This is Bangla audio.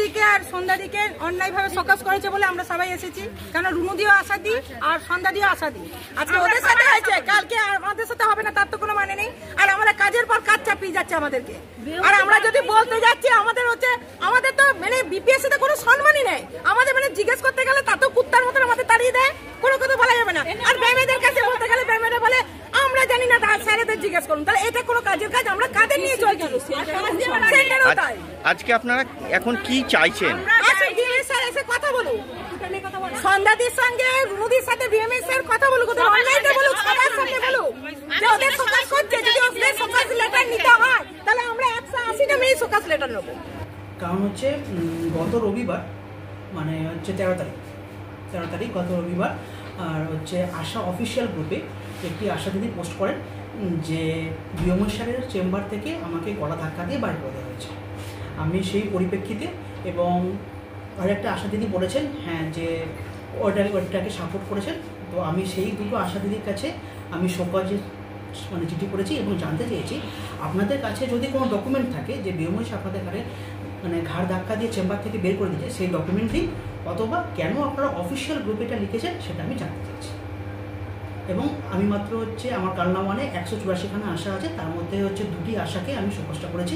রুনুদিকে আর সন্ধ্যাদিকে অন্যায়ভাবে সকাশ করেছে বলে আমরা সবাই এসেছি। কারণ রুনুদিও আশা দিই আর সন্ধ্যাদিও আশা দিই। আজকে ওদের সাথে হয়েছে, কালকে আমাদের সাথে হবে না তার তো কোনো মানে নেই। আর আমরা কাজের পর কাজ চাপিয়ে যাচ্ছে আমাদেরকে। আর আমরা যদি বলতে যাচ্ছি আমাদের তো মানে বিপিএসসি তে কোনো সম্মানই নেই। আমাদের মানে জিজ্ঞেস করতে গেলে তাতেও কুত্তার মতন আমাদের তাড়িয়ে দেয়, কোনো কথা বলা যাবে না। আর ব্যামেদের কাছে বলতে গেলে ব্যামেরা বলে আমরা জানি না, স্যারেদের জিজ্ঞেস করুন। তাহলে এটা কোনো কাজের কাজ? আমরা কাদের নিয়ে চলছি? আজকে আপনারা এখন কি চাইছেন? স্যার এসে কথা বলুন, সন্ধ্যাদির সঙ্গে রুনুদির সাথে বিএমএস স্যার কথা বলুক, ওদের অনলাইনে বলুক, সবার সামনে বলুক যে ওদের সকাশ করছে। যদি ওদের সকাশ লেটার নিতে হয় তাহলে আমরা 180টা মেয়ে সকাশ লেটার নেবো। কারণ হচ্ছে গত রবিবার মানে হচ্ছে 13 তারিখ গত রবিবার আর হচ্ছে আশা অফিসিয়াল গ্রুপে একটি আশা দিদি পোস্ট করেন যে বিএমও স্যারের চেম্বার থেকে আমাকে গলা ধাক্কা দিয়ে বাইর করে দেওয়া হয়েছে। আমি সেই পরিপ্রেক্ষিতে এবং আরেকটা আশা দিদি বলেছেন হ্যাঁ যে ওটাকে সাপোর্ট করেছেন। তো আমি সেই দুটো আশা দিদির কাছে আমি শোকজের মানে চিঠি করেছি এবং জানতে চেয়েছি আপনাদের কাছে যদি কোনো ডকুমেন্ট থাকে যে বিএমও স্যার আপনাদের ঘরে মানে ঘাড় ধাক্কা দিয়ে চেম্বার থেকে বের করে দিয়েছে সেই ডকুমেন্ট দিন, অথবা কেন আপনারা অফিসিয়াল গ্রুপে এটা লিখেছেন সেটা আমি জানতে চাইছি। এবং আমি মাত্র হচ্ছে আমার কালনামানে 184খানা আশা আছে, তার মধ্যে হচ্ছে 2টি আশাকে আমি শোকজটা করেছি।